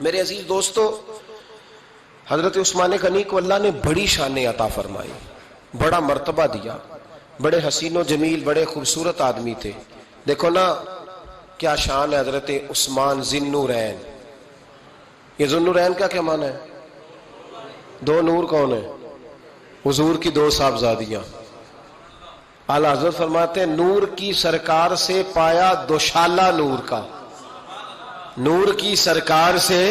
میرے عزیز دوستو، حضرت عثمان غنی کو اللہ نے بڑی شان عطا فرمائی، بڑا مرتبہ دیا، بڑے حسین و جمیل، بڑے خوبصورت آدمی تھے۔ دیکھو نا کیا شان ہے حضرت عثمان ذی النورین۔ یہ ذی النورین کا کیا معنی ہے؟ دو نور کون ہیں؟ حضور کی دو صاحبزادیاں۔ اعلیٰ حضرت فرماتے ہیں نور کی سرکار سے پایا دوشالہ نور کا، نور کی سرکار سے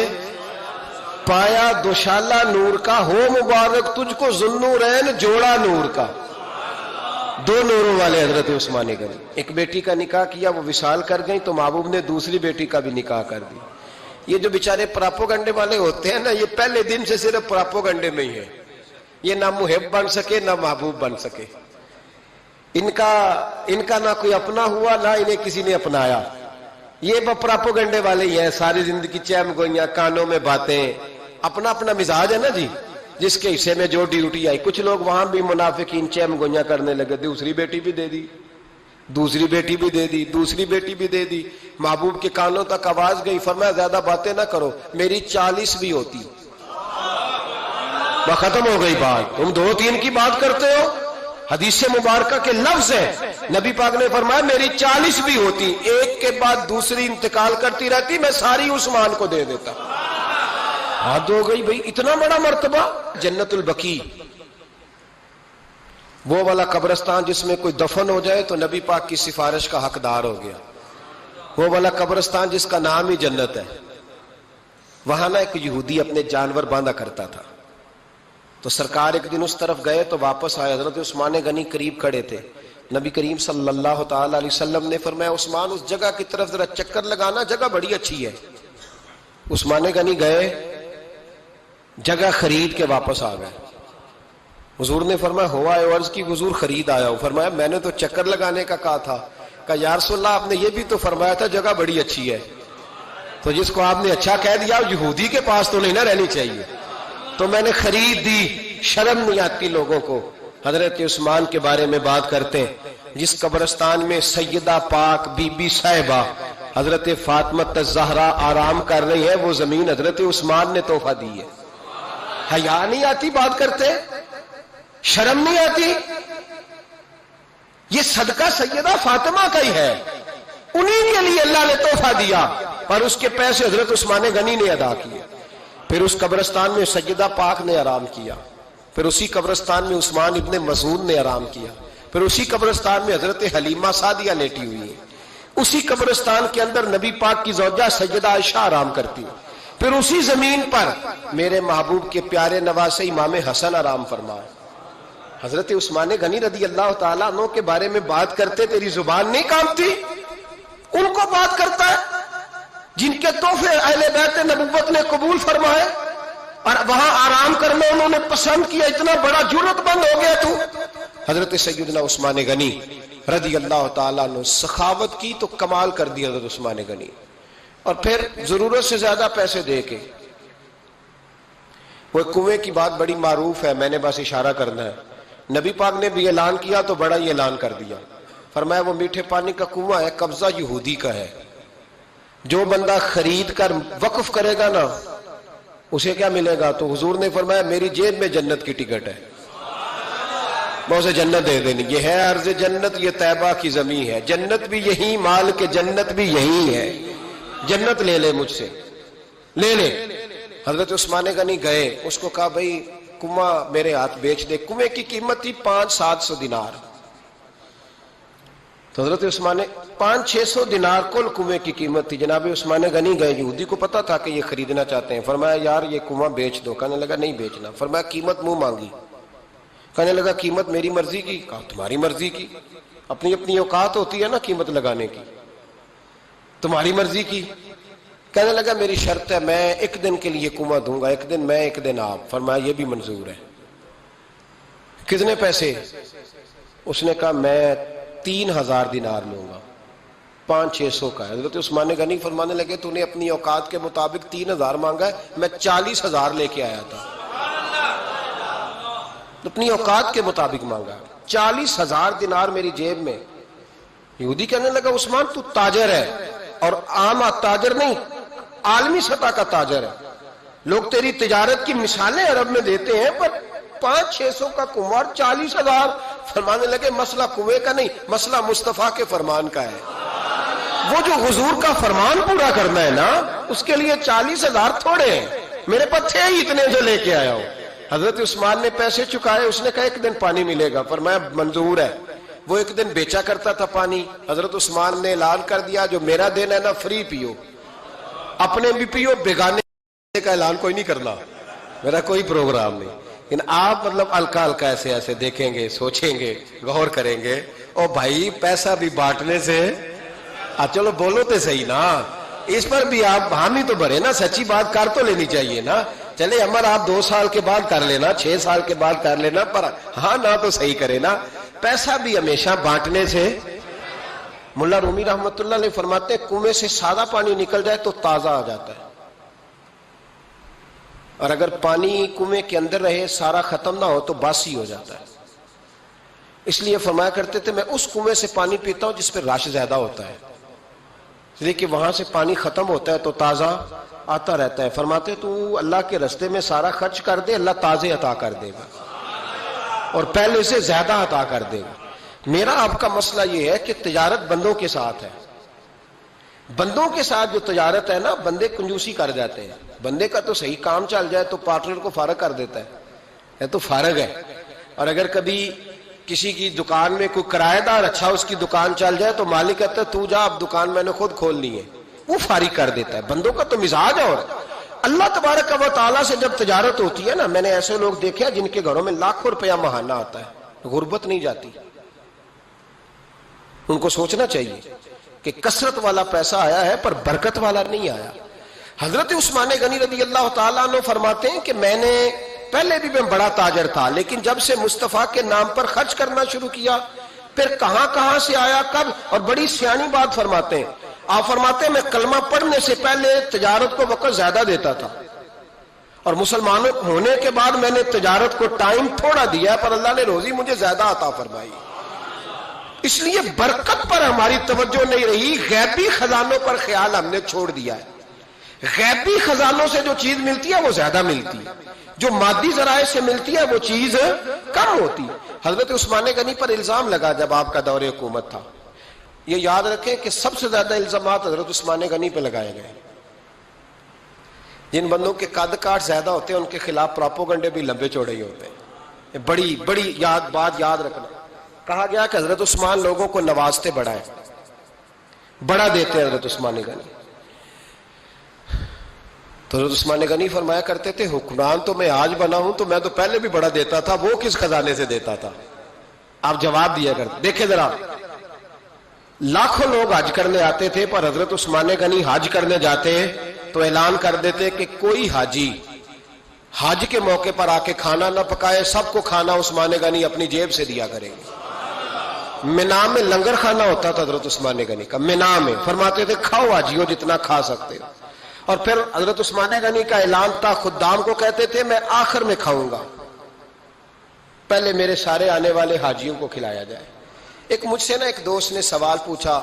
پایا دوشالہ نور کا، ہو مبارک تجھ کو ذی النورین جوڑا نور کا۔ دو نوروں والے حضرت عثمان غنی۔ ایک بیٹی کا نکاح کیا، وہ وصال کر گئی تو محبوب نے دوسری بیٹی کا بھی نکاح کر دی۔ یہ جو بیچارے پراپوگنڈے والے ہوتے ہیں نا، یہ پہلے دن سے صرف پراپوگنڈے میں ہی ہے، یہ نہ محب بن سکے نہ محبوب بن سکے۔ ان کا نہ کوئی اپنا ہوا نہ انہیں کسی نے اپنایا، یہ پراپوگنڈے والے ہی ہیں، ساری زندگی چیم گوئیاں، کانوں میں باتیں، اپنا اپنا مزاج ہے نا جی، جس کے حصے میں جو ڈیوٹی آئی۔ کچھ لوگ وہاں بھی منافقین چیم گوئیاں کرنے لگے، دوسری بیٹی بھی دے دی، دوسری بیٹی بھی دے دی، دوسری بیٹی بھی دے دی۔ محبوب کے کانوں تک آواز گئی، فرمایا زیادہ باتیں نہ کرو، میری 40 بھی ہوتی۔ وہ ختم ہو گئی بات، تم 2-3 کی بات کرتے ہو۔ حدیث مبارکہ کے لفظ ہے، نبی پاک نے فرمایا میری 40 بھی ہوتی، ایک کے بعد دوسری انتقال کرتی رہتی، میں ساری عثمان کو دے دیتا۔ حد ہو گئی بھئی، اتنا بڑا مرتبہ۔ جنت البقیع، وہ والا قبرستان جس میں کوئی دفن ہو جائے تو نبی پاک کی سفارش کا حقدار ہو گیا، وہ والا قبرستان جس کا نام ہی جنت ہے۔ وہاں نا ایک یہودی اپنے جانور باندھا کرتا تھا، تو سرکار ایک دن اس طرف گئے تو واپس آئے، حضرت عثمان غنی قریب کھڑے تھے۔ نبی کریم صلی اللہ تعالی علیہ وسلم نے فرمایا عثمان اس جگہ کی طرف ذرا چکر لگانا، جگہ بڑی اچھی ہے۔ عثمان غنی گئے، جگہ خرید کے واپس آ گئے۔ حضور نے فرمایا ہوا ہے؟ عرض کی حضور خرید آیا ہوں۔ فرمایا میں نے تو چکر لگانے کا کہا تھا۔ کہا یا رسول اللہ آپ نے یہ بھی تو فرمایا تھا جگہ بڑی اچھی ہے، تو جس کو آپ نے اچھا کہہ دیا یہودی کے پاس تو نہیں نہ رہنی چاہیے، تو میں نے خرید دی۔ شرم نہیں آتی لوگوں کو حضرت عثمان کے بارے میں بات کرتے ہیں۔ جس قبرستان میں سیدہ پاک بی بی صاحبہ حضرت فاطمہ الزہرا آرام کر رہی ہے، وہ زمین حضرت عثمان نے تحفہ دی ہے۔ حیا نہیں آتی بات کرتے؟ شرم نہیں آتی؟ یہ صدقہ سیدہ فاطمہ کا ہی ہے، انہی کے لیے اللہ نے تحفہ دیا، اور اس کے پیسے حضرت عثمان غنی نے ادا کیے۔ پھر اس قبرستان میں سیدہ پاک نے آرام کیا، پھر اسی قبرستان میں عثمان ابن مظعون نے آرام کیا، پھر اسی قبرستان میں حضرت حلیمہ سعدیہ لیٹی ہوئی ہے، اسی قبرستان کے اندر نبی پاک کی زوجہ سیدہ عائشہ آرام کرتی ہے، پھر اسی زمین پر میرے محبوب کے پیارے نواسے امام حسن آرام فرمائے۔ حضرت عثمان غنی رضی اللہ تعالیٰ عنہ کے بارے میں بات کرتے تیری زبان نہیں کانپتی؟ ان کو بات کرتا ہے جن کے تحفے اہل بیت نبوت نے قبول فرمائے، اور وہاں آرام کرنا انہوں نے پسند کیا، اتنا بڑا جرت بند ہو گیا تو۔ حضرت سیدنا عثمان غنی رضی اللہ تعالیٰ عنہ سخاوت کی تو کمال کر دیا حضرت عثمان غنی، اور پھر ضرورت سے زیادہ پیسے دے کے۔ وہ کنویں کی بات بڑی معروف ہے، میں نے بس اشارہ کرنا ہے۔ نبی پاک نے بھی اعلان کیا تو بڑا ہی اعلان کر دیا، فرمایا وہ میٹھے پانی کا کنواں ہے، قبضہ یہودی کا ہے، جو بندہ خرید کر وقف کرے گا نا اسے کیا ملے گا؟ تو حضور نے فرمایا میری جیب میں جنت کی ٹکٹ ہے، میں اسے جنت دے دینی۔ یہ ہے عرض جنت، یہ طیبہ کی زمین ہے، جنت بھی یہی، مال کے جنت بھی یہی ہے، جنت لے لے مجھ سے، لے لے۔ حضرت عثمان غنی گئے، اس کو کہا بھئی کنواں میرے ہاتھ بیچ دے۔ کنویں کی قیمت تھی 500-700 دینار، تو حضرت عثمان 500-600 دینار کل کنویں کی قیمت تھی۔ جناب عثمان غنی گئے، یہودی کو پتا تھا کہ یہ خریدنا چاہتے ہیں، فرمایا یار یہ کنواں بیچ دو۔ کہنے لگا نہیں بیچنا۔ فرمایا قیمت منہ مانگی، کہنے لگا قیمت میری مرضی کی۔ کہا تمہاری مرضی کی، اپنی اپنی اوقات ہوتی ہے نا قیمت لگانے کی، تمہاری مرضی کی۔ کہنے لگا میری شرط ہے میں ایک دن کے لیے کنواں دوں گا، ایک دن میں ایک دن آپ۔ فرمایا یہ بھی منظور ہے۔ کتنے پیسے؟ اس نے کہا میں 3000 دینار لوں گا، 500-600 کا ہے۔ حضرت عثمان غنی فرمانے لگے تو نے اپنی اوقات کے مطابق 3000 مانگا ہے، میں 40,000 لے کے آیا تھا، اپنی اوقات کے مطابق مانگا، 40,000 دینار میری جیب میں۔ یہودی کہنے لگا عثمان تو تاجر ہے، اور عام تاجر نہیں، عالمی سطح کا تاجر ہے. لوگ تیری تجارت کی مثالیں عرب میں دیتے ہیں، پر 500-600 کا کنواں 40,000. فرمانے لگے مسئلہ کنویں کا نہیں، مسئلہ مصطفیٰ کے فرمان کا ہے. وہ جو حضور کا فرمان پورا کرنا ہے نا، اس کے لیے 40,000 تھوڑے ہیں. میرے پاس تھے ہی اتنے جو لے کے آیا ہوں. حضرت عثمان نے پیسے چکائے. اس نے کہا ایک دن پانی ملے گا. فرمایا منظور ہے. وہ ایک دن بیچا کرتا تھا پانی. حضرت عثمان نے اعلان کر دیا جو میرا دن ہے نا فری پیو، اپنے بھی پیو، بیگانے کا اعلان کوئی نہیں کرنا، میرا کوئی پروگرام نہیں. لیکن آپ مطلب ہلکا ہلکا ایسے دیکھیں گے، سوچیں گے، غور کریں گے. او بھائی پیسہ بھی بانٹنے سے، چلو بولو تو صحیح نا، اس پر بھی آپ حامی تو بھرے نا، سچی بات کر تو لینی چاہیے نا. چلے عمر آپ 2 سال کے بعد کر لینا، 6 سال کے بعد کر لینا، پر ہاں نہ تو صحیح کرے نا. پیسہ بھی ہمیشہ بانٹنے سے. ملا رومی رحمت اللہ علیہ فرماتے ہیں کنویں سے سادہ پانی نکل جائے تو تازہ آ جاتا ہے، اور اگر پانی کنویں کے اندر رہے سارا ختم نہ ہو تو باسی ہو جاتا ہے. اس لیے فرمایا کرتے تھے میں اس کنویں سے پانی پیتا ہوں جس پہ رش زیادہ ہوتا ہے، اس لیے کہ وہاں سے پانی ختم ہوتا ہے تو تازہ آتا رہتا ہے. فرماتے تو اللہ کے رستے میں سارا خرچ کر دے، اللہ تازے عطا کر دے گا اور پہلے سے زیادہ عطا کر دے گا. میرا آپ کا مسئلہ یہ ہے کہ تجارت بندوں کے ساتھ ہے. بندوں کے ساتھ جو تجارت ہے نا، بندے کنجوسی کر جاتے ہیں. بندے کا تو صحیح کام چل جائے تو پارٹنر کو فارغ کر دیتا ہے تو فارغ ہے. اور اگر کبھی کسی کی دکان میں کوئی کرایہ دار اچھا اس کی دکان چل جائے تو مالک کہتا ہے تو جا، اب دکان میں نے خود کھولنی ہے، وہ فارغ کر دیتا ہے. بندوں کا تو مزاج ہے. اور اللہ تبارک و تعالیٰ سے جب تجارت ہوتی ہے نا، میں نے ایسے لوگ دیکھے ہیں جن کے گھروں میں لاکھوں روپیہ ماہانہ آتا ہے، غربت نہیں جاتی. ان کو سوچنا چاہیے کہ کثرت والا پیسہ آیا ہے پر برکت والا نہیں آیا. حضرت عثمان غنی رضی اللہ تعالیٰ عنہ فرماتے ہیں کہ میں نے پہلے بھی میں بڑا تاجر تھا، لیکن جب سے مصطفیٰ کے نام پر خرچ کرنا شروع کیا، پھر کہاں سے آیا کب. اور بڑی سیانی بات فرماتے ہیں. آپ فرماتے ہیں میں کلمہ پڑھنے سے پہلے تجارت کو وقت زیادہ دیتا تھا، اور مسلمان ہونے کے بعد میں نے تجارت کو ٹائم تھوڑا دیا، پر اللہ نے روزی مجھے زیادہ عطا فرمائی. اس لیے برکت پر ہماری توجہ نہیں رہی، غیبی خزانوں پر خیال ہم نے چھوڑ دیا ہے. غیبی خزانوں سے جو چیز ملتی ہے وہ زیادہ ملتی ہے، جو مادی ذرائع سے ملتی ہے وہ چیز کم ہوتی. حضرت عثمان غنی پر الزام لگا جب آپ کا دور حکومت تھا. یہ یاد رکھیں کہ سب سے زیادہ الزامات حضرت عثمان غنی پہ لگائے گئے. جن بندوں کے قد کاٹ زیادہ ہوتے ہیں ان کے خلاف پراپوگنڈے بھی لمبے چوڑے ہی ہوتے ہیں. بڑی بات یاد رکھنا. کہا گیا کہ حضرت عثمان لوگوں کو نوازتے بڑا ہے، بڑا دیتے ہیں حضرت عثمان غنی. تو حضرت عثمان غنی فرمایا کرتے تھے حکمران تو میں آج بنا ہوں تو میں تو پہلے بھی بڑا دیتا تھا، وہ کس خزانے سے دیتا تھا. آپ جواب دیا کرتے. دیکھیں ذرا، لاکھوں لوگ حج کرنے آتے تھے، پر حضرت عثمان غنی حج کرنے جاتے تو اعلان کر دیتے کہ کوئی حاجی حج کے موقع پر آ کے کھانا نہ پکائے، سب کو کھانا عثمان غنی اپنی جیب سے دیا کریں گے. مینا میں لنگر کھانا ہوتا تھا حضرت عثمان غنی کا، مینا میں. فرماتے تھے کھاؤ حاجیوں جتنا کھا سکتے ہو. اور پھر حضرت عثمان غنی کا اعلان تھا، خدام کو کہتے تھے میں آخر میں کھاؤں گا، پہلے میرے سارے آنے والے حاجیوں کو کھلایا جائے. ایک مجھ سے نا ایک دوست نے سوال پوچھا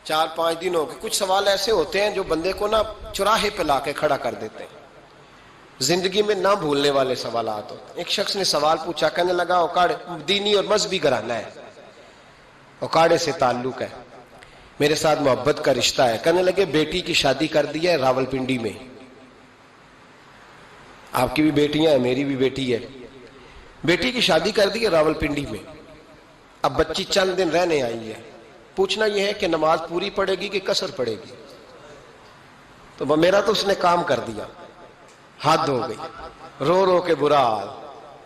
4-5 دن ہو گئے. کچھ سوال ایسے ہوتے ہیں جو بندے کو نا چوراہے پہ لا کے کھڑا کر دیتے ہیں، زندگی میں نہ بھولنے والے سوالات ہوتے ہیں. ایک شخص نے سوال پوچھا، کہنے لگا اوکاڑے دینی اور مذہبی گھرانہ ہے، اوکاڑے سے تعلق ہے، میرے ساتھ محبت کا رشتہ ہے. کہنے لگے بیٹی کی شادی کر دی ہے راول پنڈی میں. آپ کی بھی بیٹیاں ہیں، میری بھی بیٹی ہے. بیٹی کی شادی کر دی ہے راول پنڈی میں. اب بچی چند دن رہنے آئی ہے. پوچھنا یہ ہے کہ نماز پوری پڑے گی کہ قصر پڑے گی. تو میرا تو اس نے کام کر دیا، حد ہو گئی، رو رو کے برا حال.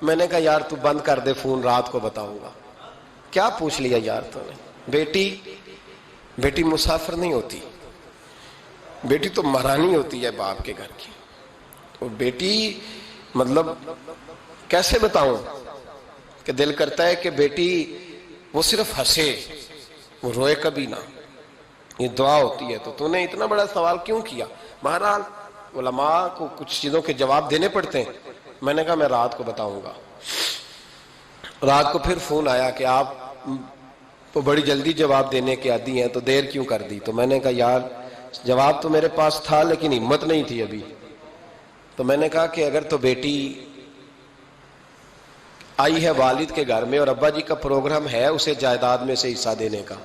میں نے کہا یار تو بند کر دے فون، رات کو بتاؤں گا. کیا پوچھ لیا یار تو نے. بیٹی مسافر نہیں ہوتی، بیٹی تو مہرانی ہوتی ہے باپ کے گھر کی. اور بیٹی مطلب کیسے بتاؤں کہ دل کرتا ہے کہ بیٹی وہ صرف ہنسے، وہ روئے کبھی نہ. یہ دعا ہوتی ہے. تو نے اتنا بڑا سوال کیوں کیا؟ بہرحال علماء کو کچھ چیزوں کے جواب دینے پڑتے ہیں. میں نے کہا میں رات کو بتاؤں گا. رات کو پھر فون آیا کہ آپ تو بڑی جلدی جواب دینے کے عادی ہیں تو دیر کیوں کر دی. تو میں نے کہا یار جواب تو میرے پاس تھا لیکن ہمت نہیں تھی ابھی. تو میں نے کہا کہ اگر تو بیٹی آئی ہے والد کے گھر میں اور ابا جی کا پروگرام ہے اسے جائیداد میں سے حصہ دینے کا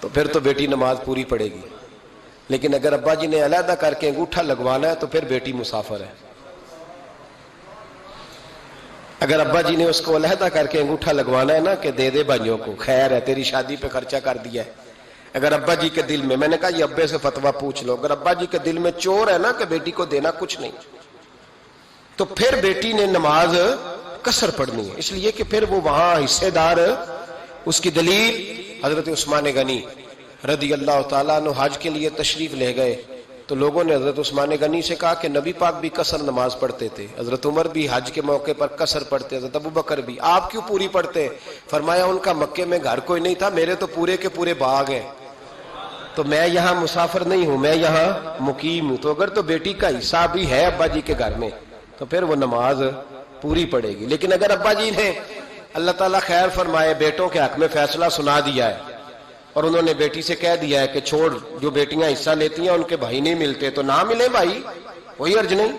تو پھر تو بیٹی نماز پوری پڑے گی. لیکن اگر ابا جی نے علیحدہ کر کے انگوٹھا لگوانا ہے تو پھر بیٹی مسافر ہے. اگر ابا جی نے اس کو علیحدہ کر کے انگوٹھا لگوانا ہے نا کہ دے دے بھائیوں کو، خیر ہے تیری شادی پہ خرچہ کر دیا ہے. اگر ابا جی کے دل میں نے کہا یہ ابے سے فتویٰ پوچھ لو، اگر ابا جی کے دل میں چور ہے نا کہ بیٹی کو دینا کچھ نہیں تو پھر بیٹی نے نماز قصر پڑھنی ہے. اس لیے کہ پھر وہ وہاں حصے دار. اس کی دلیل حضرت عثمان غنی رضی اللہ تعالیٰ عنہ حج کے لیے تشریف لے گئے تو لوگوں نے حضرت عثمان غنی سے کہا کہ نبی پاک بھی قصر نماز پڑھتے تھے، حضرت عمر بھی حج کے موقع پر قصر پڑھتے، حضرت ابو بکر بھی، آپ کیوں پوری پڑھتے؟ فرمایا ان کا مکے میں گھر کوئی نہیں تھا، میرے تو پورے کے پورے باغ ہیں، تو میں یہاں مسافر نہیں ہوں، میں یہاں مقیم ہوں. تو اگر تو بیٹی کا حصہ بھی ہے ابا جی کے گھر میں تو پھر وہ نماز پوری پڑے گی. لیکن اگر ابا جی نے اللہ تعالیٰ خیر فرمائے بیٹوں کے حق میں فیصلہ سنا دیا ہے اور انہوں نے بیٹی سے کہہ دیا ہے کہ چھوڑ، جو بیٹیاں حصہ لیتی ہیں ان کے بھائی نہیں ملتے تو نہ ملے بھائی، کوئی حرج نہیں.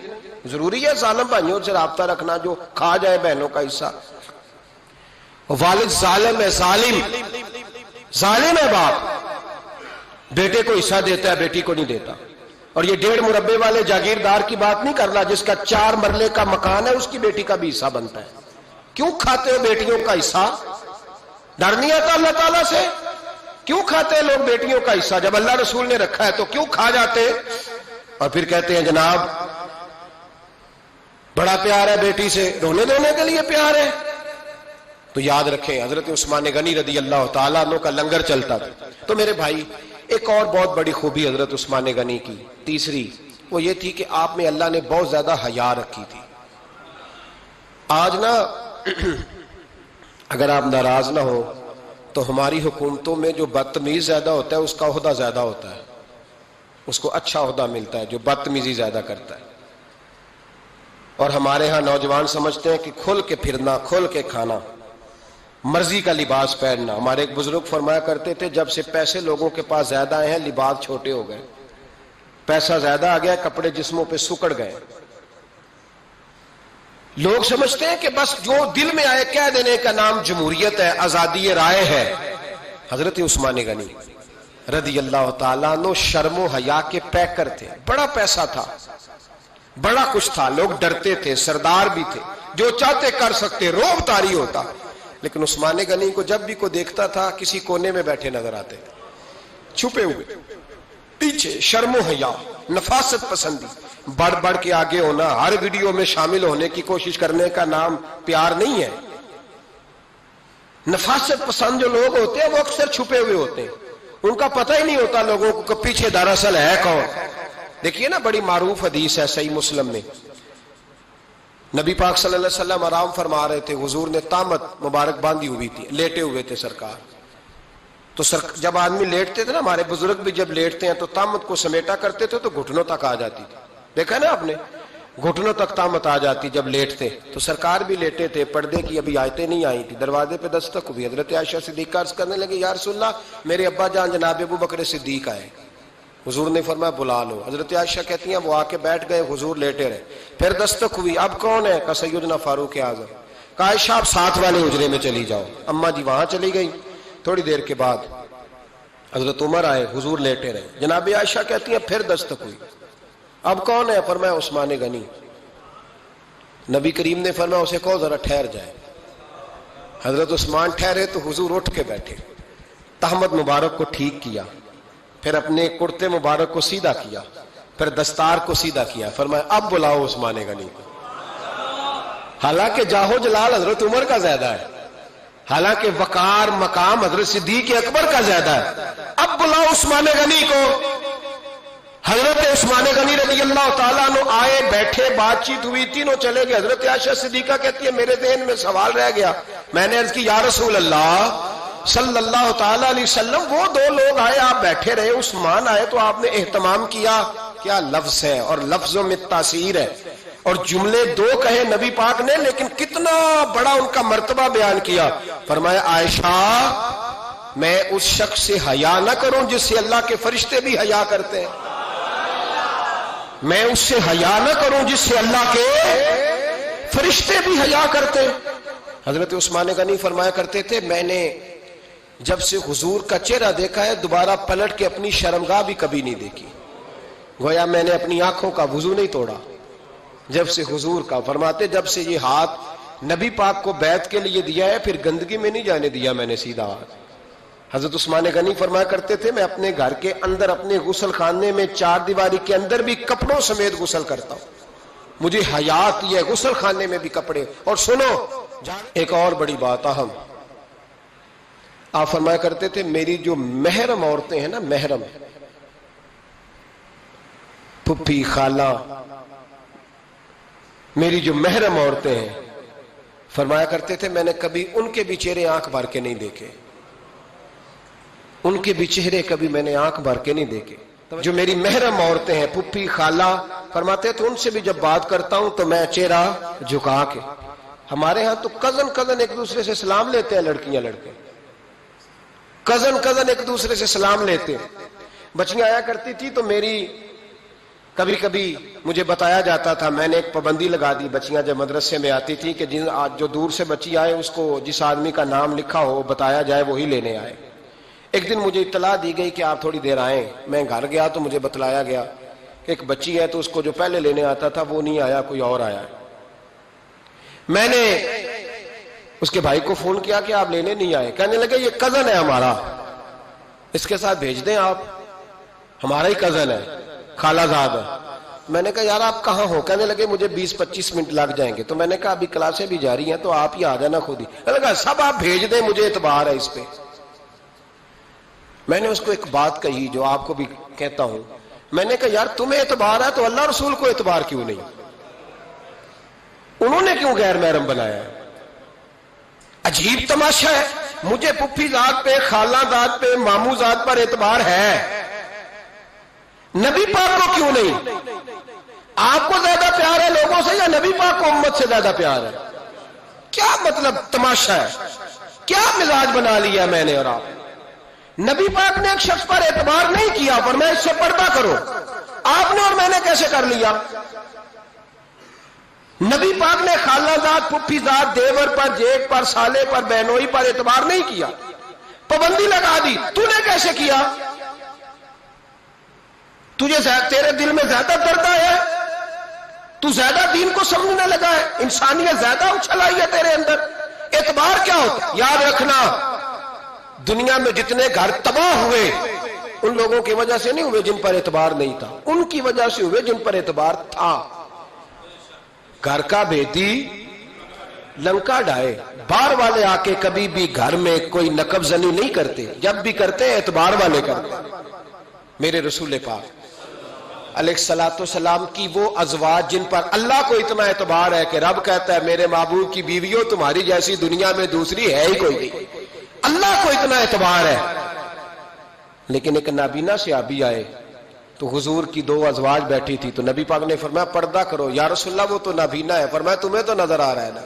ضروری ہے ظالم بھائیوں سے رابطہ رکھنا جو کھا جائے بہنوں کا حصہ. والد ظالم ہے، ظالم ہے باپ، بیٹے کو حصہ دیتا ہے بیٹی کو نہیں دیتا. اور یہ 1.5 مربے والے جاگیردار کی بات نہیں کر رہا، جس کا 4 مرلے کا مکان ہے اس کی بیٹی کا بھی حصہ بنتا ہے. کیوں کھاتے ہو بیٹیوں کا حصہ؟ ڈر نہیں آتا اللہ تعالیٰ سے؟ کیوں کھاتے ہیں لوگ بیٹیوں کا حصہ؟ جب اللہ رسول نے رکھا ہے تو کیوں کھا جاتے؟ اور پھر کہتے ہیں جناب بڑا پیار ہے بیٹی سے، رونے دھونے کے لیے پیار ہے. تو یاد رکھیں حضرت عثمان غنی رضی اللہ تعالیٰ عنہ کا لنگر چلتا تھا. تو میرے بھائی ایک اور بہت بڑی خوبی حضرت عثمان غنی کی تیسری وہ یہ تھی کہ آپ میں اللہ نے بہت زیادہ حیا رکھی تھی. آج نا اگر آپ ناراض نہ ہو تو ہماری حکومتوں میں جو بدتمیز زیادہ ہوتا ہے اس کا عہدہ زیادہ ہوتا ہے، اس کو اچھا عہدہ ملتا ہے جو بدتمیزی زیادہ کرتا ہے. اور ہمارے ہاں نوجوان سمجھتے ہیں کہ کھل کے پھرنا، کھل کے کھانا، مرضی کا لباس پہننا. ہمارے ایک بزرگ فرمایا کرتے تھے جب سے پیسے لوگوں کے پاس زیادہ آئے ہیں لباس چھوٹے ہو گئے، پیسہ زیادہ آ گیا کپڑے جسموں پہ سکڑ گئے. لوگ سمجھتے ہیں کہ بس جو دل میں آئے کہہ دینے کا نام جمہوریت ہے، آزادی رائے ہے. حضرت عثمان غنی رضی اللہ تعالیٰ عنہ شرم و حیا کے پیکر تھے. بڑا پیسہ تھا، بڑا کچھ تھا، لوگ ڈرتے تھے، سردار بھی تھے، جو چاہتے کر سکتے، روب طاری ہوتا. لیکن عثمان غنی کو جب بھی کوئی دیکھتا تھا کسی کونے میں بیٹھے نظر آتے تھے، چھپے ہوئے پیچھے، شرم و حیا، نفاست پسندی، بڑھ بڑھ کے آگے ہونا، ہر ویڈیو میں شامل ہونے کی کوشش کرنے کا نام پیار نہیں ہے. نفاست پسند جو لوگ ہوتے ہیں وہ اکثر چھپے ہوئے ہوتے ہیں، ان کا پتہ ہی نہیں ہوتا لوگوں کو کہ پیچھے دراصل ہے کون. دیکھیے نا بڑی معروف حدیث ہے صحیح مسلم میں، نبی پاک صلی اللہ علیہ وسلم آرام فرما رہے تھے، حضور نے تامت مبارک باندھی ہوئی تھی، لیٹے ہوئے تھے سرکار. تو جب آدمی لیٹتے تھے نا، ہمارے بزرگ بھی جب لیٹتے ہیں تو تامت کو سمیٹا کرتے تھے تو گھٹنوں تک آ جاتی تھی. دیکھا نا آپ نے، گھٹنوں تک تامت آ جاتی جب لیٹتے. تو سرکار بھی لیٹے تھے، پردے کی ابھی آیتیں نہیں آئی تھی، دروازے پہ دستک ہوئی. حضرت عائشہ صدیقہ عرض کرنے لگے یا رسول اللہ میرے ابا جان جناب ابو بکر صدیق آئے. حضور نے فرمایا بلا لو. حضرت عائشہ کہتی ہیں وہ آ کے بیٹھ گئے، حضور لیٹے رہے. پھر دستک ہوئی، اب کون ہے؟ کہا سیدنا فاروق اعظم. کہا عائشہ آپ ساتھ والے حجرے میں چلی جاؤ. اماں جی وہاں چلی گئی. تھوڑی دیر کے بعد حضرت عمر آئے، حضور لیٹے رہے. جناب عائشہ کہتی ہیں پھر دستک ہوئی، اب کون ہے؟ فرمایا عثمان غنی. نبی کریم نے فرمایا اسے کہو ذرا ٹھہر جائے. حضرت عثمان ٹھہرے تو حضور اٹھ کے بیٹھے، تہمت مبارک کو ٹھیک کیا، پھر اپنے کرتے مبارک کو سیدھا کیا، پھر دستار کو سیدھا کیا. فرمایا اب بلاؤ عثمان غنی کو. حالانکہ جاہو جلال حضرت عمر کا زیادہ ہے، حالانکہ وقار مقام حضرت صدیق اکبر کا زیادہ ہے. اب بلاؤ عثمان غنی کو. حضرت عثمان غنی رضی اللہ تعالیٰ عنہ آئے، بیٹھے، بات چیت ہوئی، تینوں چلے گئے. حضرت عائشہ صدیقہ کہتی ہے میرے ذہن میں سوال رہ گیا. میں نے عرض کی یا رسول اللہ صلی اللہ تعالیٰ علیہ وسلم وہ 2 لوگ آئے، آپ بیٹھے رہے، عثمان آئے تو آپ نے اہتمام کیا. کیا لفظ ہے، اور لفظوں میں تاثیر ہے، اور جملے 2 کہے نبی پاک نے لیکن کتنا بڑا ان کا مرتبہ بیان کیا. فرمایا عائشہ میں اس شخص سے حیا نہ کروں جس سے اللہ کے فرشتے بھی حیا کرتے ہیں، میں اس سے حیا نہ کروں جس سے اللہ کے فرشتے بھی حیا کرتے ہیں۔ حضرت عثمان غنی فرمایا کرتے تھے میں نے جب سے حضور کا چہرہ دیکھا ہے دوبارہ پلٹ کے اپنی شرمگاہ بھی کبھی نہیں دیکھی، گویا میں نے اپنی آنکھوں کا وضو نہیں توڑا جب سے حضور کا۔ فرماتے جب سے یہ ہاتھ نبی پاک کو بیعت کے لیے دیا ہے پھر گندگی میں نہیں جانے دیا میں نے سیدھا ہاتھ۔ حضرت عثمان غنی فرمایا کرتے تھے میں اپنے گھر کے اندر اپنے غسل خانے میں چار دیواری کے اندر بھی کپڑوں سمیت غسل کرتا ہوں، مجھے حیات یہ غسل خانے میں بھی کپڑے۔ اور سنو ایک اور بڑی بات اہم، آپ فرمایا کرتے تھے میری جو محرم عورتیں ہیں نا، محرم پھپھی خالہ، میری جو محرم عورتیں ہیں، فرمایا کرتے تھے میں نے کبھی ان کے بھی چہرے آنکھ بھر کے نہیں دیکھے، ان کے بھی چہرے کبھی میں نے آنکھ بھر کے نہیں دیکھے۔ جو میری محرم عورتیں ہیں پھپھی خالہ، فرماتے تو ان سے بھی جب بات کرتا ہوں تو میں چہرہ جھکا کے۔ ہمارے ہاں تو کزن ایک دوسرے سے سلام لیتے ہیں، لڑکیاں لڑکے کزن ایک دوسرے سے سلام لیتے ہیں۔ بچیاں آیا کرتی تھی تو میری کبھی کبھی مجھے بتایا جاتا تھا، میں نے ایک پابندی لگا دی، بچیاں جب مدرسے میں آتی تھی کہ جو دور سے بچی آئے اس کو جس آدمی کا نام لکھا ہو بتایا جائے وہی لینے آئے۔ ایک دن مجھے اطلاع دی گئی کہ آپ تھوڑی دیر آئیں، میں گھر گیا تو مجھے بتلایا گیا کہ ایک بچی ہے تو اس کو جو پہلے لینے آتا تھا وہ نہیں آیا، کوئی اور آیا۔ میں نے اس کے بھائی کو فون کیا کہ آپ لینے نہیں آئے، کہنے لگے یہ کزن ہے ہمارا، اس کے ساتھ بھیج دیں، آپ ہمارا ہی کزن ہے، خالہ زاد ہے۔ میں نے کہا یار آپ کہاں ہو؟ کہنے لگے مجھے 20-25 منٹ لگ جائیں گے۔ تو میں نے کہا ابھی کلاسیں بھی جاری ہیں تو آپ ہی آ جانا خود ہی۔ میں نے کہا سب آپ بھیج دیں، مجھے اعتبار ہے اس پہ۔ میں نے اس کو ایک بات کہی جو آپ کو بھی کہتا ہوں، میں نے کہا یار تمہیں اعتبار ہے تو اللہ رسول کو اعتبار کیوں نہیں؟ انہوں نے کیوں غیر محرم بنایا ہے؟ عجیب تماشا ہے، مجھے پھپھی ذات پہ، خالہ ذات پہ، ماموں ذات پر اعتبار ہے، نبی پاک کو کیوں نہیں؟ آپ کو زیادہ پیار ہے لوگوں سے یا نبی پاک کو امت سے زیادہ پیار ہے؟ کیا مطلب تماشا ہے، کیا مزاج بنا لیا میں نے اور آپ؟ نبی پاک نے ایک شخص پر اعتبار نہیں کیا، پر میں اس سے پردہ کرو، آپ نے اور میں نے کیسے کر لیا؟ نبی پاک نے خالہ ذات، پھپھی ذات، دیور پر، جیٹ پر، سالے پر، بہنوئی پر اعتبار نہیں کیا، پابندی لگا دی، تو نے کیسے کیا؟ تیرے دل میں زیادہ درد ہے، تو زیادہ دین کو سمجھنے لگا ہے، انسانیت زیادہ اچھل آئی ہے تیرے اندر۔ اعتبار کیا ہوتا ہے؟ یاد رکھنا دنیا میں جتنے گھر تباہ ہوئے ان لوگوں کی وجہ سے نہیں ہوئے جن پر اعتبار نہیں تھا، ان کی وجہ سے ہوئے جن پر اعتبار تھا۔ گھر کا بیٹی لنکا ڈھائے، باہر والے آ کے کبھی بھی گھر میں کوئی نقب زنی نہیں کرتے، جب بھی کرتے اعتبار والے کرتے۔ میرے رسول پاک علیہ الصلوۃ والسلام کی وہ ازواج جن پر اللہ کو اتنا اعتبار ہے کہ رب کہتا ہے میرے محبوب کی بیویوں تمہاری جیسی دنیا میں دوسری ہے ہی کوئی نہیں، اللہ کو اتنا اعتبار ہے۔ لیکن ایک نابینا صحابی آئے تو حضور کی 2 ازواج بیٹھی تھی تو نبی پاک نے فرمایا پردہ کرو۔ یا رسول اللہ وہ تو نابینا ہے۔ فرمایا تمہیں تو نظر آ رہا ہے نا،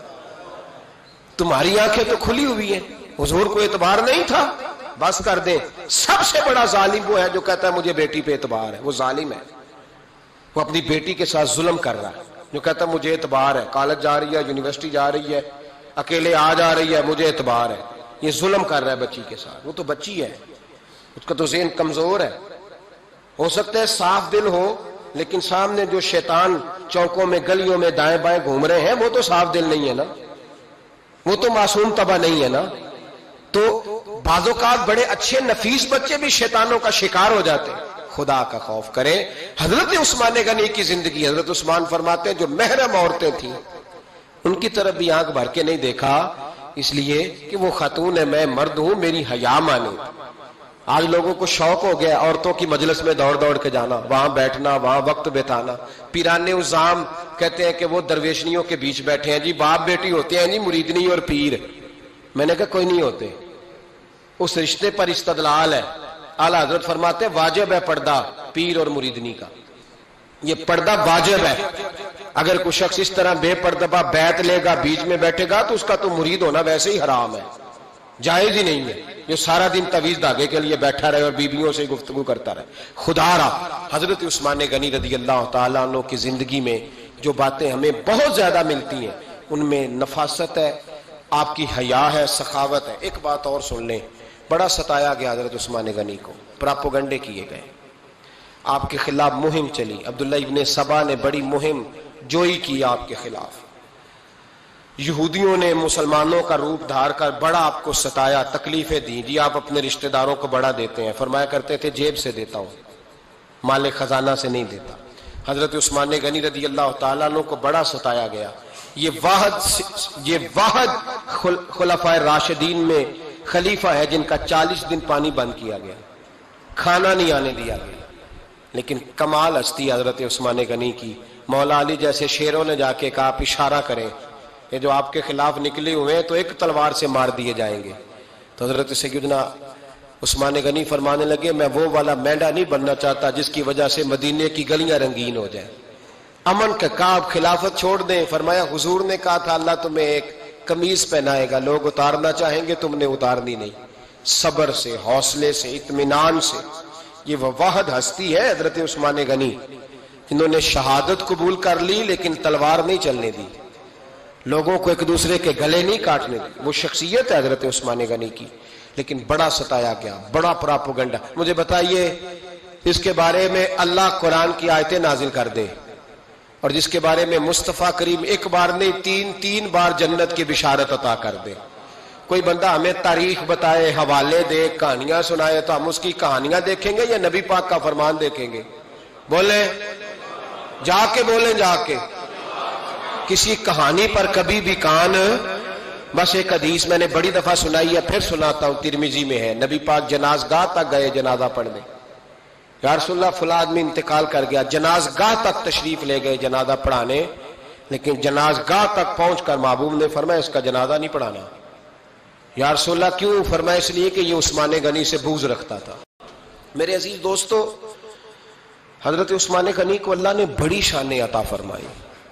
تمہاری آنکھیں تو کھلی ہوئی ہیں۔ حضور کو اعتبار نہیں تھا، بس کر دیں۔ سب سے بڑا ظالم وہ ہے جو کہتا ہے مجھے بیٹی پہ اعتبار ہے، وہ ظالم ہے، وہ اپنی بیٹی کے ساتھ ظلم کر رہا ہے۔ جو کہتا ہے مجھے اعتبار ہے، کالج جا رہی ہے، یونیورسٹی جا رہی ہے، اکیلے آ جا رہی ہے، مجھے اعتبار ہے، یہ ظلم کر رہا ہے بچی کے ساتھ۔ وہ تو بچی ہے، اس کا تو ذہن کمزور ہے، ہو سکتا ہے صاف دل ہو لیکن سامنے جو شیطان چوکوں میں گلیوں میں دائیں بائیں گھوم رہے ہیں وہ تو صاف دل نہیں ہے نا، وہ تو معصوم طبع نہیں ہے نا۔ تو بعض اوقات بڑے اچھے نفیس بچے بھی شیطانوں کا شکار ہو جاتے ہیں۔ خدا کا خوف کریں۔ حضرت عثمان غنی کی زندگی، حضرت عثمان فرماتے ہیں جو محرم عورتیں تھیں ان کی طرف بھی آنکھ بھر کے نہیں دیکھا، اس لیے کہ وہ خاتون ہے، میں مرد ہوں، میری حیا مانے۔ آج لوگوں کو شوق ہو گیا عورتوں کی مجلس میں دوڑ دوڑ کے جانا، وہاں بیٹھنا، وہاں وقت بتانا۔ پیرانے عظام کہتے ہیں کہ وہ درویشنیوں کے بیچ بیٹھے ہیں جی، باپ بیٹی ہوتے ہیں جی، مریدنی اور پیر۔ میں نے کہا کوئی نہیں ہوتے، اس رشتے پر استدلال ہے۔ اعلیٰ حضرت فرماتے ہیں واجب ہے پردہ پیر اور مریدنی کا، یہ پردہ واجب ہے۔ اگر کوئی شخص اس طرح بے پردہ بیعت لے گا، بیچ میں بیٹھے گا، تو اس کا تو مرید ہونا ویسے ہی حرام ہے، جائز ہی نہیں ہے۔ جو سارا دن تویز دھاگے کے لیے بیٹھا رہے اور بیویوں سے گفتگو کرتا رہے. خدا را حضرت عثمان غنی رضی اللہ تعالیٰ عنہ کی زندگی میں جو باتیں ہمیں بہت زیادہ ملتی ہیں ان میں نفاست ہے، آپ کی حیا ہے، سخاوت ہے. ایک بات اور سن لیں، بڑا ستایا گیا حضرت عثمان غنی کو، پراپوگنڈے کیے گئے، آپ کے خلاف مہم چلی. عبداللہ ابن سبا نے بڑی مہم جوئی کی آپ کے خلاف. یہودیوں نے مسلمانوں کا روپ دھار کر بڑا آپ کو ستایا، تکلیفیں دی. جی آپ اپنے رشتہ داروں کو بڑا دیتے ہیں، فرمایا کرتے تھے جیب سے دیتا ہوں، مال خزانہ سے نہیں دیتا. حضرت عثمان غنی رضی اللہ تعالیٰ عنہ کو بڑا ستایا گیا. یہ واحد خلفائے راشدین میں خلیفہ ہے جن کا 40 دن پانی بند کیا گیا، کھانا نہیں آنے دیا گیا. لیکن کمال ہستی حضرت عثمان غنی کی. مولا علی جیسے شیروں نے جا کے کہا آپ اشارہ کریں، یہ جو آپ کے خلاف نکلے ہوئے ہیں تو ایک تلوار سے مار دیے جائیں گے. تو حضرت سیدنا عثمان غنی فرمانے لگے میں وہ والا مینڈا نہیں بننا چاہتا جس کی وجہ سے مدینے کی گلیاں رنگین ہو جائیں. امن کا کہا آپ خلافت چھوڑ دیں. فرمایا حضور نے کہا تھا اللہ تمہیں ایک قمیض پہنائے گا، لوگ اتارنا چاہیں گے، تم نے اتارنی نہیں. صبر سے، حوصلے سے، اطمینان سے. یہ وہ واحد ہستی ہے حضرت عثمان غنی جنہوں نے شہادت قبول کر لی لیکن تلوار نہیں چلنے دی، لوگوں کو ایک دوسرے کے گلے نہیں کاٹنے دی. وہ شخصیت ہے حضرت عثمان غنی کی. لیکن بڑا ستایا گیا، بڑا پراپوگنڈا. مجھے بتائیے اس کے بارے میں اللہ قرآن کی آیتیں نازل کر دے اور جس کے بارے میں مصطفیٰ کریم ایک بار نہیں تین بار جنت کی بشارت عطا کر دے. کوئی بندہ ہمیں تاریخ بتائے، حوالے دے، کہانیاں سنائے تو ہم اس کی کہانیاں دیکھیں گے یا نبی پاک کا فرمان دیکھیں گے؟ بولیں، جا کے بولیں، جا کے. کسی کہانی پر کبھی بھی کان. بس ایک حدیث میں نے بڑی دفعہ سنائی ہے، پھر سناتا ہوں، ترمذی میں ہے. نبی پاک جنازگاہ تک گئے جنازہ پڑھنے. یا رسول اللہ فلاں آدمی انتقال کر گیا. جنازگاہ تک تشریف لے گئے جنازہ پڑھانے، لیکن جنازگاہ تک پہنچ کر محبوب نے فرمایا اس کا جنازہ نہیں پڑھانا. یا رسول اللہ کیوں؟ فرمایا اس لیے کہ یہ عثمان غنی سے بغض رکھتا تھا. میرے عزیز دوستو، حضرت عثمان غنی کو اللہ نے بڑی شان عطا فرمائی.